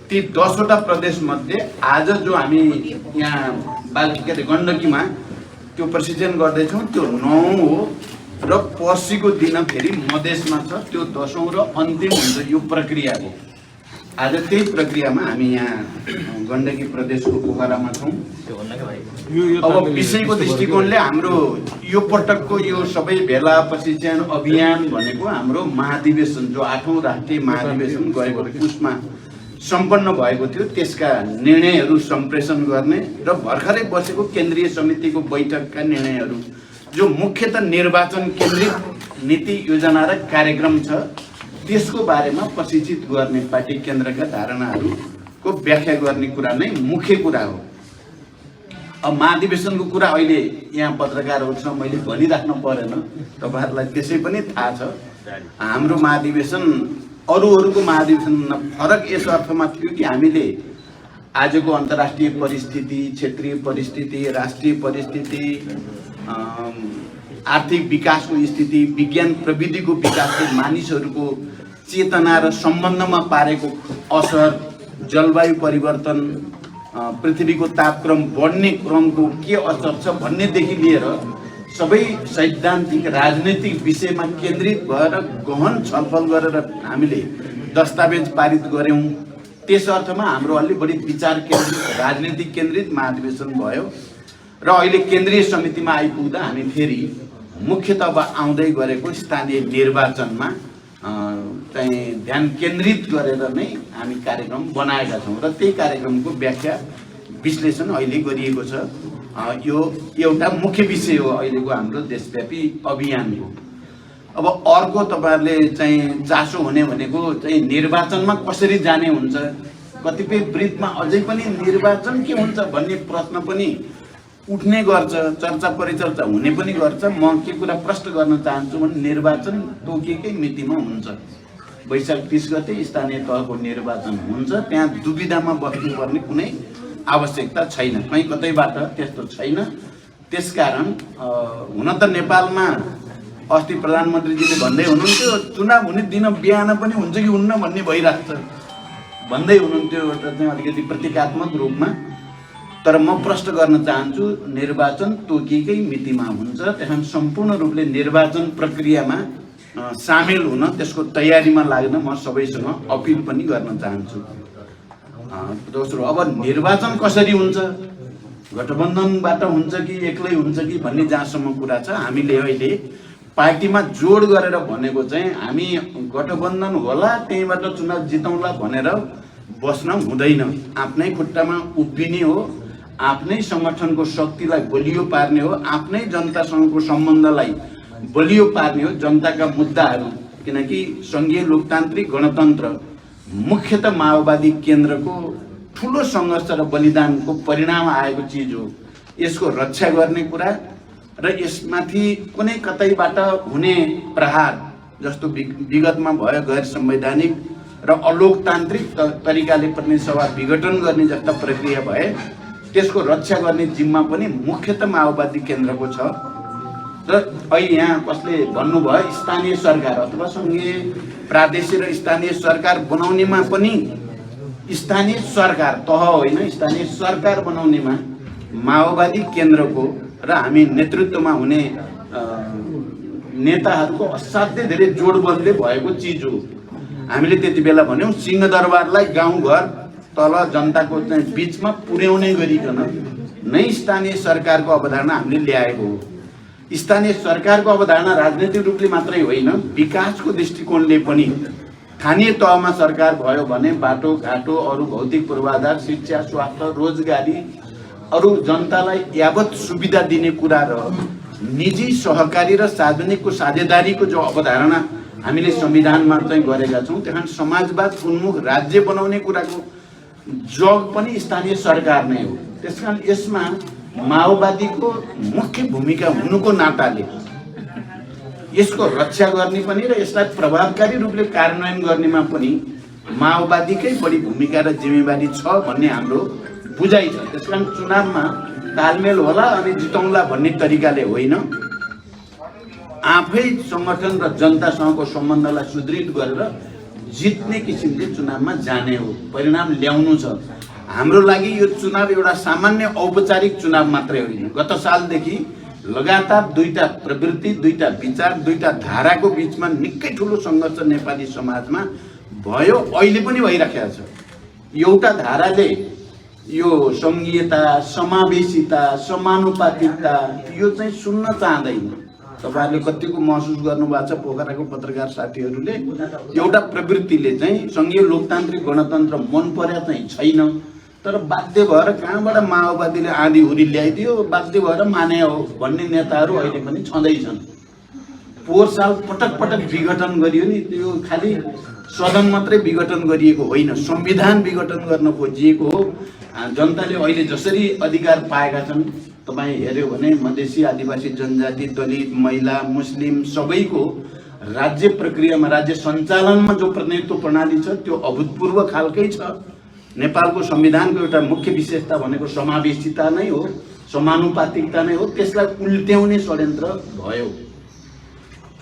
ती 10वटा प्रदेश मध्ये आज जो हामी यहाँ गण्डकीमा त्यो प्रशिक्षण गर्दैछौँ त्यो 9 हो र पर्सिको दिन फेरि मधेसमा छ त्यो 10औं र अन्तिम हुन्छ यो प्रक्रियाको। आज त्यही प्रक्रियामा हामी यहाँ गण्डकी प्रदेशको पोखरामा छौँ। अब विषयको दृष्टिकोणले हाम्रो यो पटकको यो सबै भेला प्रशिक्षण अभियान भनेको हाम्रो महाधिवेशन जो 8औं राष्ट्रिय महाधिवेशन गएको पुसमा सम्पन्न भएको थियो त्यसका निर्णयहरू सम्प्रेषण गर्ने र भर्खरै बसेको केन्द्रीय समितिको बैठकका निर्णयहरू जो मुख्यतः निर्वाचन केन्द्रित नीति योजना र कार्यक्रम छ त्यसको बारेमा प्रशिक्षित गर्ने पार्टी केन्द्रका धारणाहरूको व्याख्या गर्ने कुरा नै मुख्य कुरा हो। अब महाधिवेशनको कुरा अहिले यहाँ पत्रकारहरूसँग मैले भनिराख्नु परेन, तपाईहरुलाई त्यसै पनि थाहा छ। हाम्रो महाधिवेशन अरूहरूको महाधिवेशनमा फरक यस अर्थमा थियो कि हामीले आजको अन्तर्राष्ट्रिय परिस्थिति, क्षेत्रीय परिस्थिति, राष्ट्रिय परिस्थिति, आर्थिक विकासको स्थिति, विज्ञान प्रविधिको विकासले मानिसहरूको चेतना र सम्बन्धमा पारेको असर, जलवायु परिवर्तन, पृथ्वीको तापक्रम बढ्ने क्रमको के असर छ भन्नेदेखि लिएर सबै सैद्धान्तिक राजनीतिक विषयमा केन्द्रित भएर गहन छलफल गरेर हामीले दस्तावेज पारित गर्यौं। त्यस अर्थमा हाम्रो अलि बढी विचार केन्द्रित राजनीतिक केन्द्रित महाधिवेशन भयो र अहिले केन्द्रीय समितिमा आइपुग्दा हामी फेरि मुख्यतः अब आउँदै गरेको स्थानीय निर्वाचनमा चाहिँ ध्यान केन्द्रित गरेर नै हामी कार्यक्रम बनाएका छौँ र त्यही कार्यक्रमको व्याख्या विश्लेषण अहिले गरिएको छ। यो एउटा मुख्य विषय हो अहिलेको हाम्रो देशव्यापी अभियानको। अब अर्को तपाईहरुले चाहिँ चासो हुने भनेको चाहिँ निर्वाचनमा कसरी जाने हुन्छ, कतिपय वृत्तमा अझै पनि निर्वाचन के हुन्छ भन्ने प्रश्न पनि उठ्ने गर्छ, चर्चा परिचर्चा हुने पनि गर्छ। म के कुरा प्रश्न गर्न चाहन्छु भने निर्वाचन तोकिएकै मितिमा हुन्छ। वैशाख 30 गते स्थानीय तहको निर्वाचन हुन्छ, त्यहाँ दुविधामा बस्नुपर्ने कुनै आवश्यकता छैन, कहीँ कतैबाट त्यस्तो छैन। त्यसकारण हुन त नेपालमा अस्ति प्रधानमन्त्रीजीले भन्दै हुनुहुन्थ्यो चुनाव हुने दिन बिहान पनि हुन्छ कि हुन्न भन्ने भइराख्छ भन्दै हुनुहुन्थ्यो एउटा चाहिँ अलिकति प्रतीकात्मक रूपमा। तर म प्रश्न गर्न चाहन्छु निर्वाचन तोकिएकै मितिमा हुन्छ, त्यहाँ सम्पूर्ण रूपले निर्वाचन प्रक्रियामा सामेल हुन त्यसको तयारीमा लाग्न म सबैसँग अपिल पनि गर्न चाहन्छु। दोस्रो, अब निर्वाचन कसरी हुन्छ, गठबन्धनबाट हुन्छ कि एक्लै हुन्छ कि भन्ने जहाँसम्म कुरा छ हामीले अहिले पार्टीमा जोड गरेर भनेको चाहिँ हामी गठबन्धन होला त्यहीबाट चुनाव जितौँला भनेर बस्न हुँदैन। आफ्नै खुट्टामा उभिने हो, आफ्नै संगठनको शक्तिलाई बलियो पार्ने हो, आफ्नै जनतासँगको सम्बन्धलाई बलियो पार्ने हो। जनताका मुद्दाहरू, किनकि संघीय लोकतान्त्रिक गणतन्त्र मुख्यतः माओवादी केन्द्रको ठुलो सङ्घर्ष र बलिदानको परिणाम आएको चिज हो। यसको रक्षा गर्ने कुरा र यसमाथि कुनै कतैबाट हुने प्रहार जस्तो विगतमा भयो गैर संवैधानिक र अलोकतान्त्रिक तरिकाले प्रतिनिधि सभा विघटन गर्ने जस्ता प्रक्रिया भए त्यसको रक्षा गर्ने जिम्मा पनि मुख्यतः माओवादी केन्द्रको छ। र अहिले यहाँ कसले भन्नुभयो स्थानीय सरकार अथवा संघीय प्रादेशिक र स्थानीय सरकार बनाउनेमा पनि स्थानीय सरकार तह होइन स्थानीय सरकार बनाउनेमा माओवादी केन्द्रको र हामी नेतृत्वमा हुने नेताहरूको असाध्यै धेरै जोडबलले भएको चिज हो। हामीले त्यति बेला भन्यौं सिंहदरबारलाई गाउँघर तल जनताको चाहिँ बीचमा पुर्याउने गरिकन नै स्थानीय सरकारको अवधारणा हामीले ल्याएको हो। स्थानीय सरकारको अवधारणा राजनीतिक रूपले मात्रै होइन विकासको दृष्टिकोणले पनि स्थानीय तहमा सरकार भयो भने बाटो घाटो, अरू भौतिक पूर्वाधार, शिक्षा, स्वास्थ्य, रोजगारी, अरू जनतालाई यावत सुविधा दिने कुरा र निजी सहकारी र सार्वजनिकको साझेदारीको जो अवधारणा हामीले संविधानमा चाहिँ गरेका छौँ त्यहाँ समाजवाद उन्मुख राज्य बनाउने कुराको जग पनि स्थानीय सरकार नै हो। त्यसकारण यसमा माओवादीको मुख्य भूमिका हुनुको नाताले यसको रक्षा गर्ने पनि र यसलाई प्रभावकारी रूपले कार्यान्वयन गर्नेमा पनि माओवादीकै बढी भूमिका र जिम्मेवारी छ भन्ने हाम्रो बुझाइ छ। त्यसकारण चुनावमा तालमेल होला अनि जितौँला भन्ने तरिकाले होइन, आफै संगठन र जनतासँगको सम्बन्धलाई सुदृढ गरेर जित्ने किसिमले चुनावमा जाने हो, परिणाम ल्याउनु छ। हाम्रो लागि यो चुनाव एउटा सामान्य औपचारिक चुनाव मात्रै होइन। गत सालदेखि लगातार दुईटा प्रवृत्ति, दुईटा विचार, दुईटा धाराको बीचमा निकै ठुलो सङ्घर्ष नेपाली समाजमा भयो, अहिले पनि भइराखेको छ। एउटा धाराले यो सङ्घीयता, समावेशिता, समानुपातिकता यो चाहिँ सुन्न चाहँदैन। तपाईहरुले कतिको महसुस गर्नुभएको छ पोखराको पत्रकार साथीहरूले, एउटा प्रवृत्तिले चाहिँ सङ्घीय लोकतान्त्रिक गणतन्त्र मन पर्या चाहिँ छैन, तर बाध्य भएर कहाँबाट माओवादीले आँधी हुरी ल्याइदियो, बाध्य भएर माने हो भन्ने नेताहरू अहिले पनि छँदैछन्। पोहोर साल पटक पटक विघटन गरियो नि, त्यो खालि सदन मात्रै विघटन गरिएको होइन, संविधान विघटन गर्न खोजिएको हो। जनताले अहिले जसरी अधिकार पाएका छन्, तपाईँ हेर्यो भने मधेसी, आदिवासी जनजाति, दलित, महिला, मुस्लिम सबैको राज्य प्रक्रियामा, राज्य सञ्चालनमा जो प्रतिनिधित्व प्रणाली छ त्यो अभूतपूर्व खालकै छ। नेपालको संविधानको एउटा मुख्य विशेषता भनेको समावेशिता नै हो, समानुपातिकता नै हो। त्यसलाई उल्ट्याउने षड्यन्त्र भयो।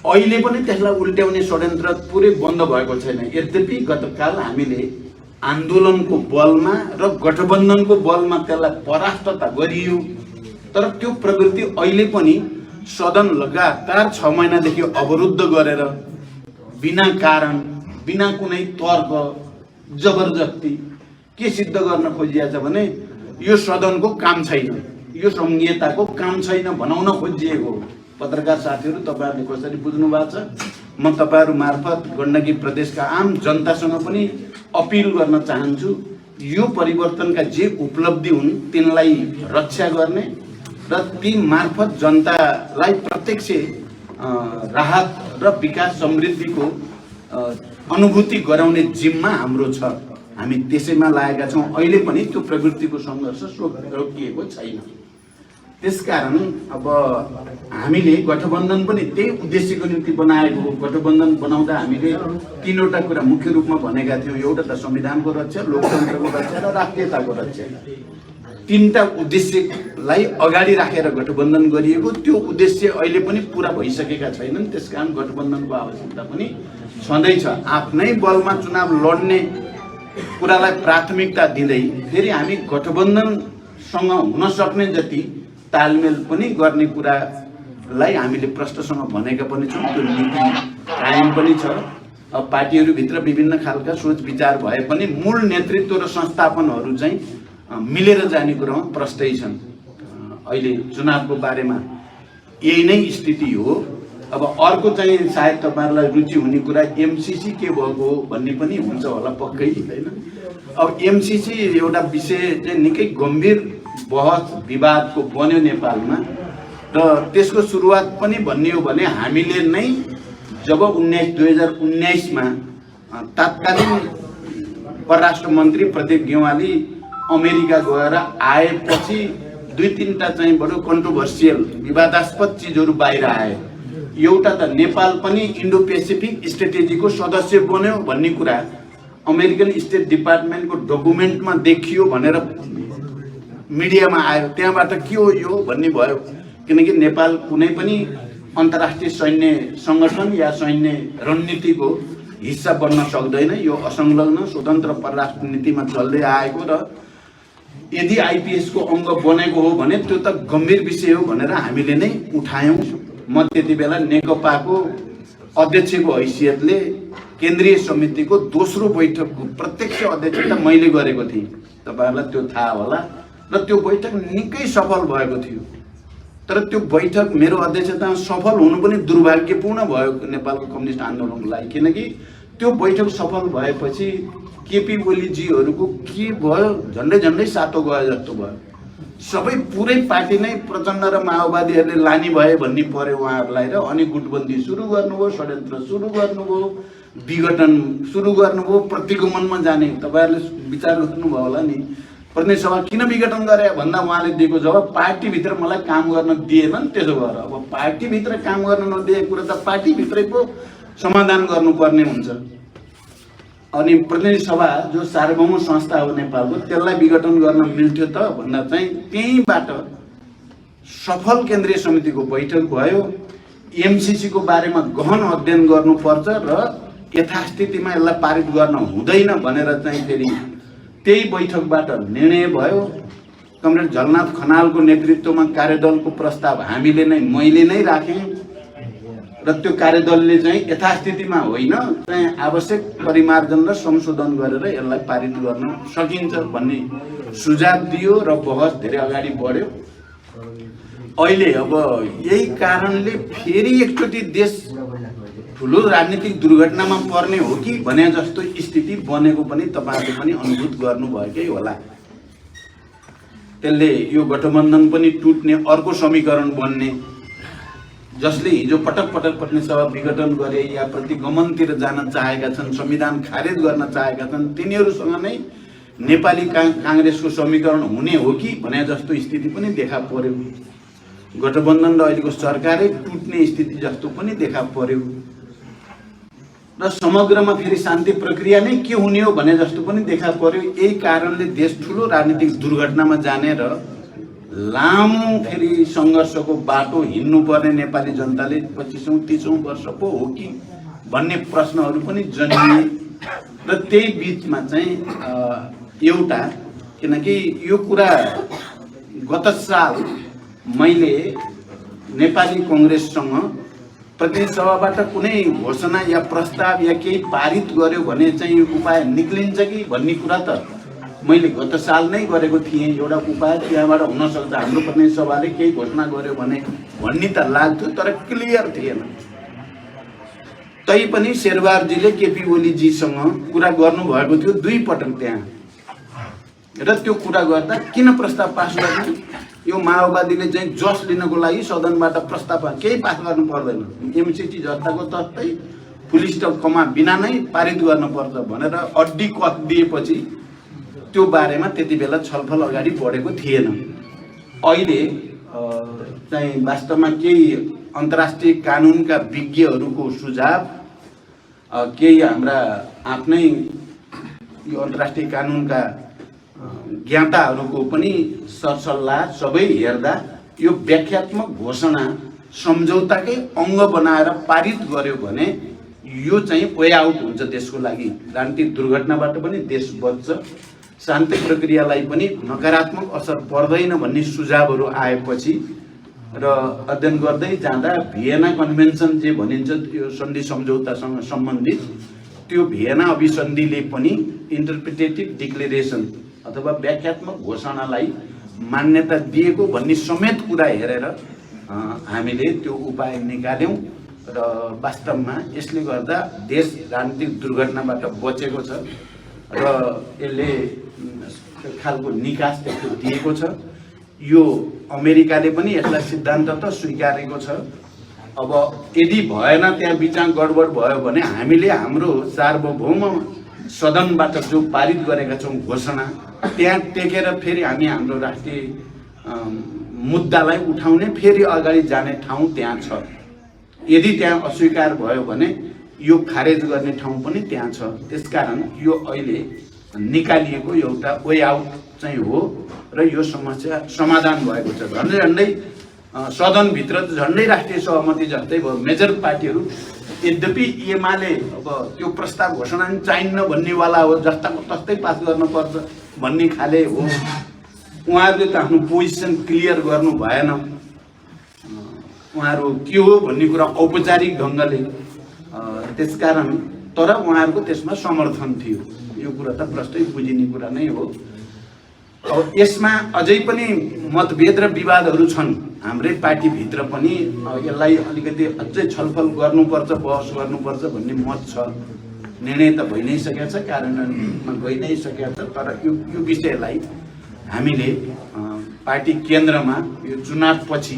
अहिले पनि त्यसलाई उल्ट्याउने षड्यन्त्र पुरै बन्द भएको छैन। यद्यपि गतकाल हामीले आन्दोलनको बलमा र गठबन्धनको बलमा त्यसलाई परास्त त गरियो, तर त्यो प्रवृत्ति अहिले पनि सदन लगातार 6 महिनादेखि अवरुद्ध गरेर बिना कारण, बिना कुनै तर्क, जबरजस्ती के सिद्ध गर्न खोजिएको छ भने यो सदनको काम छैन, यो संघीयताको काम छैन बनाउन खोजिएको हो। पत्रकार साथीहरू, तपाईहरुले कसरी बुझ्नु भएको छ? म तपाईहरु मार्फत गण्डकी प्रदेशका आम जनतासँग पनि अपिल गर्न चाहन्छु, यो परिवर्तनका जे उपलब्धि हुन् तिनलाई रक्षा गर्ने र ती मार्फत जनतालाई प्रत्यक्ष राहत र विकास समृद्धिको अनुभूति गराउने जिम्मा हाम्रो छ। हामी त्यसैमा लागेका छौँ। अहिले पनि त्यो प्रवृत्तिको सङ्घर्ष रोकिएको छैन। त्यसकारण अब हामीले गठबन्धन पनि त्यही उद्देश्यको निम्ति बनाएको हो। गठबन्धन बनाउँदा हामीले तीनवटा कुरा मुख्य रूपमा भनेका थियौँ। एउटा त संविधानको रक्षा, लोकतन्त्रको रक्षा र राष्ट्रियताको रक्षा। तीनटा उद्देश्यलाई अगाडि राखेर गठबन्धन गरिएको। त्यो उद्देश्य अहिले पनि पूरा भइसकेका छैनन्। त्यसकारण गठबन्धनको आवश्यकता पनि छँदैछ। आफ्नै बलमा चुनाव लड्ने कुरालाई प्राथमिकता दिँदै फेरि हामी गठबन्धनसँग हुन सक्ने जति तालमेल पनि गर्ने कुरालाई हामीले प्रश्नसँग भनेका पनि छौँ। त्यो नीति कायम पनि छ। अब पार्टीहरूभित्र विभिन्न खालका सोच विचार भए पनि मूल नेतृत्व र संस्थापनहरू चाहिँ मिलेर जाने कुरामा प्रष्टै छन्। अहिले चुनावको बारेमा यही नै स्थिति हो। अब अर्को चाहिँ सायद तपाईहरुलाई रुचि हुने कुरा एमसीसी के भएको हो भन्ने पनि हुन्छ होला, पक्कै हैन। अब एमसीसी एउटा विषय चाहिँ निकै गम्भीर बहस विवादको बन्यो नेपालमा र त्यसको सुरुवात पनि भन्ने हो भने हामीले नै जब 2019 मा तत्कालीन परराष्ट्र मन्त्री प्रदीप गेवाली अमेरिका गएर आएपछि 2-3टा चाहिँ बडो कन्ट्रोभर्सियल विवादास्पद चिजहरू बाहिर आए। एउटा त नेपाल पनि इन्डो पेसिफिक स्ट्रेटेजीको सदस्य बन्यो भन्ने कुरा अमेरिकन स्टेट डिपार्टमेन्टको डकुमेन्टमा देखियो भनेर मिडियामा आयो। त्यहाँबाट के हो यो भन्ने भयो, किनकि नेपाल कुनै पनि अन्तर्राष्ट्रिय सैन्य सङ्गठन या सैन्य रणनीतिको हिस्सा बन्न सक्दैन। यो असंलग्न स्वतन्त्र परराष्ट्र नीतिमा चल्दै आएको र यदि आइपीएस को अंग बनेको हो भने त्यो त गम्भीर विषय हो भनेर हामीले नै उठायौं। म त्यति बेला नेकपाको अध्यक्षको हैसियतले केन्द्रीय समितिको दोस्रो बैठकको प्रत्यक्ष अध्यक्षता मैले गरेको थिएँ। तपाईहरुलाई त्यो थाहा होला र त्यो बैठक निकै सफल भएको थियो। तर त्यो बैठक मेरो अध्यक्षतामा सफल हुनु पनि दुर्भाग्यपूर्ण भयो नेपालको कम्युनिस्ट आन्दोलनको लागि, किनकि त्यो बैठक सफल भएपछि केपी ओलीजीहरुको के भयो, झन्डै झन्डै सातो गयो जस्तो भयो। सबै पुरै पार्टी नै प्रचण्ड र माओवादीहरूले लानी भए भन्ने पर्यो उहाँहरूलाई र अनि गुटबन्दी सुरु गर्नुभयो, षड्यन्त्र सुरु गर्नुभयो, विघटन सुरु गर्नुभयो, प्रतिगमनमा जाने। तपाईहरुले विचार गर्नुभयो होला नि, प्रतिनिधि सभा किन विघटन गरे भन्दा उहाँले दिएको जवाब पार्टी भित्र मलाई काम गर्न दिएनन्। त्यसो भएर अब पार्टी भित्र काम गर्न नदिएको कुरा त पार्टी भित्रै पो समाधान गर्नुपर्ने हुन्छ। अनि प्रतिनिधि सभा जो सार्वभौम संस्था हो नेपालको, त्यसलाई विघटन गर्न मिल्थ्यो त भन्दा चाहिँ त्यहीबाट सफल केन्द्रीय समितिको बैठक भयो। एमसीसी को बारेमा गहन अध्ययन गर्नुपर्छ र यथास्थितिमा यसलाई पारित गर्न हुँदैन भनेर चाहिँ फेरि त्यही बैठकबाट निर्णय भयो। कमरेड झलनाथ खनालको नेतृत्वमा कार्यदलको प्रस्ताव हामीले नै मैले नै राखेँ र त्यो कार्यदलले चाहिँ यथास्थितिमा होइन चाहिँ आवश्यक परिमार्जन र संशोधन गरेर यसलाई पारित गर्न सकिन्छ भन्ने सुझाव दियो र बहस धेरै अगाडि बढ्यो। अहिले अब यही कारणले फेरि एकचोटि देश ठुलो राजनीतिक दुर्घटनामा पर्ने हो कि भने जस्तो स्थिति बनेको पनि तपाईहरुले पनि अनुभूत गर्नुभएकै होला। त्यसले यो गठबन्धन पनि टुट्ने, अर्को समीकरण बन्ने, जसले हिजो पटक पटक प्रतिनिधि विघटन गरे या प्रतिगमनतिर जान चाहेका छन्, संविधान खारेज गर्न चाहेका छन्, तिनीहरूसँग नै नेपाली कांग्रेसको समीकरण हुने हो कि भने जस्तो स्थिति पनि देखा पर्यो। गठबन्धन र अहिलेको सरकारै टुट्ने स्थिति जस्तो पनि देखा पर्यो र समग्रमा फेरि शान्ति प्रक्रिया नै के हुने हो भने जस्तो पनि देखा पर्यो। यही कारणले देश ठुलो राजनीतिक दुर्घटनामा जाने र लामो फेरि संघर्षको बाटो हिँड्नु पर्ने नेपाली जनताले 25औं 30औं वर्ष पो हो कि भन्ने प्रश्नहरू पनि जन्मिए र त्यही बीचमा चाहिँ एउटा, किनकि यो कुरा गत साल मैले नेपाली कांग्रेससँग प्रतिनिधि सभाबाट कुनै घोषणा या प्रस्ताव या केही पारित गर्यो भने चाहिँ उपाय निक्लिन्छ कि भन्ने कुरा त मैले गत साल नै गरेको थिएँ। एउटा उपाय त्यहाँबाट हुन सक्छ, हाम्रो प्रतिनिधि सभाले केही घोषणा गर्यो भने भन्ने त लाग्थ्यो, तर क्लियर थिएन। तैपनि शेरबहादुरजीले केपी ओलीजीसँग कुरा गर्नुभएको थियो 2 पटक त्यहाँ, र त्यो कुरा गर्दा किन प्रस्ताव पास गर्ने, यो माओवादीले चाहिँ जस लिनको लागि सदनबाट प्रस्ताव केही पास गर्नु पर्दैन, एमसीटी जस्ताको तस्तै फुल स्टप कमा बिना नै पारित गर्नुपर्छ भनेर अड्डी कथ दिएपछि त्यो बारेमा त्यति बेला छलफल अगाडि बढेको थिएन। अहिले चाहिँ वास्तवमा केही अन्तर्राष्ट्रिय कानुनका विज्ञहरूको सुझाव, केही हाम्रा आफ्नै यो अन्तर्राष्ट्रिय कानुनका ज्ञाताहरूको पनि सरसल्लाह सबै हेर्दा यो व्याख्यात्मक घोषणा सम्झौताकै अङ्ग बनाएर पारित गर्यो भने यो चाहिँ वे आउट हुन्छ देशको लागि। राजनीतिक दुर्घटनाबाट पनि देश बच्छ, शान्ति प्रक्रियालाई पनि नकारात्मक असर पर्दैन भन्ने सुझावहरू आएपछि र अध्ययन गर्दै जाँदा भियना कन्भेन्सन जे भनिन्छ यो सन्धि सम्झौतासँग सम्बन्धित, त्यो भियना अभिसन्धिले पनि इन्टरप्रिटेटिभ डिक्लेरेसन अथवा व्याख्यात्मक घोषणालाई मान्यता दिएको भन्ने समेत कुरा हेरेर हामीले त्यो उपाय निकाल्यौं र वास्तवमा यसले गर्दा देश राजनीतिक दुर्घटनाबाट बचेको छ र यसले खालको निकास दिएको छ। यो अमेरिकाले पनि यसलाई सिद्धान्त त स्वीकारेको छ। अब यदि भएन, त्यहाँ बिचमा गडबड भयो भने हामीले हाम्रो सार्वभौम सदनबाट जो पारित गरेका छौं घोषणा, त्यहाँ टेकेर फेरि हामी हाम्रो राष्ट्रिय मुद्दालाई उठाउने, फेरि अगाडि जाने ठाउँ त्यहाँ छ। यदि त्यहाँ अस्वीकार भयो भने यो खारेज गर्ने ठाउँ पनि त्यहाँ छ। त्यसकारण यो अहिले निकालिएको एउटा वे आउट चाहिँ हो र यो समस्या समाधान भएको छ। झन्डै झन्डै सदनभित्र झन्डै राष्ट्रिय सहमति जस्तै भयो। मेजर पार्टीहरू, यद्यपि एमाले अब त्यो प्रस्ताव घोषणा चाहिन्न भन्नेवाला हो, जस्ताको तस्तै पास गर्नुपर्छ भन्ने खाले हो। उहाँहरूले त आफ्नो पोजिसन क्लियर गर्नु भएन, उहाँहरू के हो भन्ने कुरा औपचारिक ढङ्गले, त्यसकारण तर उहाँहरूको त्यसमा समर्थन थियो। यो कुरा त प्रष्टै बुझिने कुरा नै हो। अब यसमा अझै पनि मतभेद र विवादहरू छन् हाम्रै पार्टीभित्र पनि। यसलाई अलिकति अझै छलफल गर्नुपर्छ, बहस गर्नुपर्छ भन्ने मत छ। निर्णय त भइ नै सकेको छ, कार्यान्वयनमा गइ नै सकेको छ, तर यो विषयलाई हामीले पार्टी केन्द्रमा यो चुनावपछि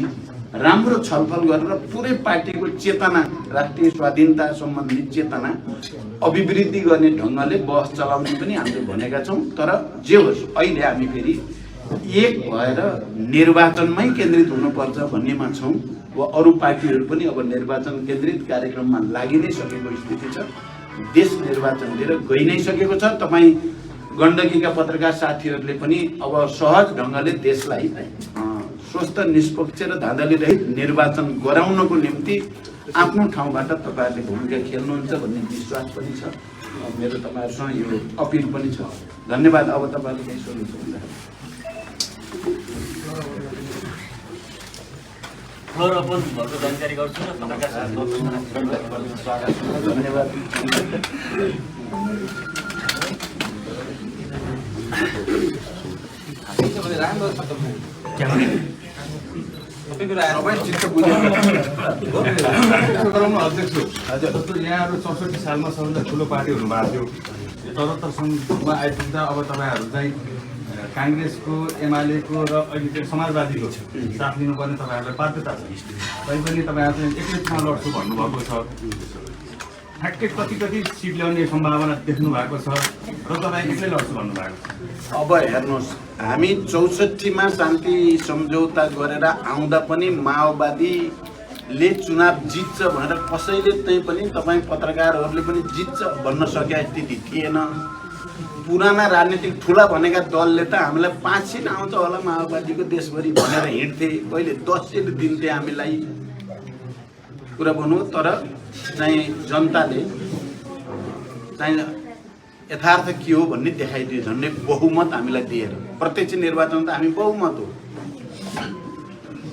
राम्रो छलफल गरेर पुरै पार्टीको चेतना, राष्ट्रिय स्वाधीनता सम्बन्धी चेतना अभिवृद्धि गर्ने ढङ्गले बहस चलाउने पनि हामीले भनेका छौँ। तर जे होस्, अहिले हामी फेरि एक भएर निर्वाचनमै केन्द्रित हुनुपर्छ भन्नेमा छौँ। वा अरू पार्टीहरू पनि अब निर्वाचन केन्द्रित कार्यक्रममा लागि नै सकेको स्थिति छ। देश निर्वाचनतिर गइ नै सकेको छ। तपाईँ गण्डकीका पत्रकार साथीहरूले पनि अब सहज ढङ्गले देशलाई स्वस्थ, निष्पक्ष र धाँधली रहित निर्वाचन गराउनको निम्ति आफ्नो ठाउँबाट तपाईँहरूले भूमिका खेल्नुहुन्छ भन्ने विश्वास पनि छ। मेरो तपाईँहरूसँग यो अपिल पनि छ। धन्यवाद। अब तपाईँहरूले केही सोध्नुहुन्छ? फ्लोर ओपन भएको जानकारी गर्छु र पत्रकार स्वागत छ। धन्यवाद। जस्तो यहाँहरू 64 सालमा सबभन्दा ठुलो पार्टी हुनुभएको थियो, 74 सङ्घमा आइपुग्दा अब तपाईँहरू चाहिँ काङ्ग्रेसको, एमालेको र अहिले चाहिँ समाजवादीको साथ लिनुपर्ने तपाईँहरूलाई बाध्यता छ। तैपनि तपाईँहरू चाहिँ एक्लै चुनाव लड्छु भन्नुभएको छ। ठ्याक्कै कति सिट ल्याउने सम्भावना देख्नु भएको छ र तपाईँ एक्लै लड्छु भन्नुभएको छ। अब हेर्नुहोस्, हामी 64मा शान्ति सम्झौता गरेर आउँदा पनि माओवादीले चुनाव जित्छ भनेर कसैले चाहिँ पनि तपाईँ पत्रकारहरूले पनि जित्छ भन्न सकेका स्थिति थिएन। पुराना राजनीतिक ठुला भनेका दलले त हामीलाई 5 सिट आउँछ होला माओवादीको देशभरि भनेर हिँड्थे। पहिले 10 सिट दिन्थे हामीलाई। कुरा भन्नु, तर चाहिँ जनताले चाहिँ यथार्थ के हो भन्ने देखाइदियो। झन्डै बहुमत हामीलाई दिएर प्रत्यक्ष निर्वाचन त हामी बहुमत हो।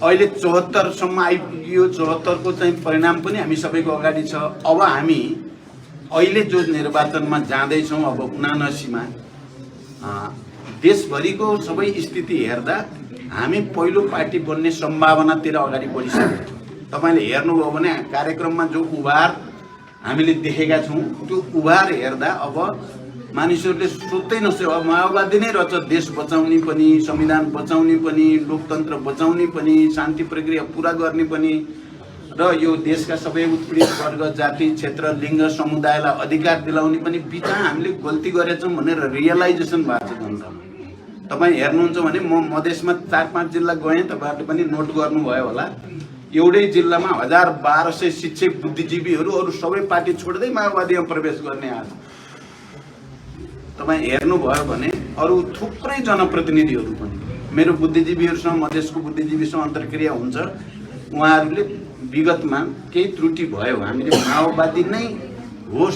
अहिले 74 सम्म आइपुग्यो। 74 को चाहिँ परिणाम पनि हामी सबैको अगाडि छ। अब हामी अहिले जो निर्वाचनमा जाँदैछौँ, अब 79मा देशभरिको सबै स्थिति हेर्दा हामी पहिलो पार्टी बन्ने सम्भावनातिर अगाडि बढिसक्यौँ। तपाईँले हेर्नुभयो भने कार्यक्रममा जो उभार हामीले देखेका छौँ, त्यो उभार हेर्दा अब मानिसहरूले सोच्दै नसक्यो अब माओवादी नै रहेछ देश बचाउने पनि, संविधान बचाउने पनि, लोकतन्त्र बचाउने पनि, शान्ति प्रक्रिया पुरा गर्ने पनि र यो देशका सबै उत्पीडित वर्ग, जाति, क्षेत्र, लिङ्ग, समुदायलाई अधिकार दिलाउने पनि बिचमा हामीले गल्ती गरेछौँ भनेर रियलाइजेसन भएको छ जनतामा। तपाईँ हेर्नुहुन्छ भने म मधेसमा 4-5 जिल्ला गएँ, तपाईँहरूले पनि नोट गर्नुभयो होला। एउटै जिल्लामा 1200 शिक्षक बुद्धिजीवीहरू अरू सबै पार्टी छोड्दै माओवादीमा प्रवेश गर्ने आज तपाईँ हेर्नुभयो भने अरू थुप्रै जनप्रतिनिधिहरू पनि मेरो बुद्धिजीवीहरूसँग, मधेसको बुद्धिजीवीसँग अन्तर्क्रिया हुन्छ। उहाँहरूले विगतमा केही त्रुटि भयो, हामीले माओवादी नै होस्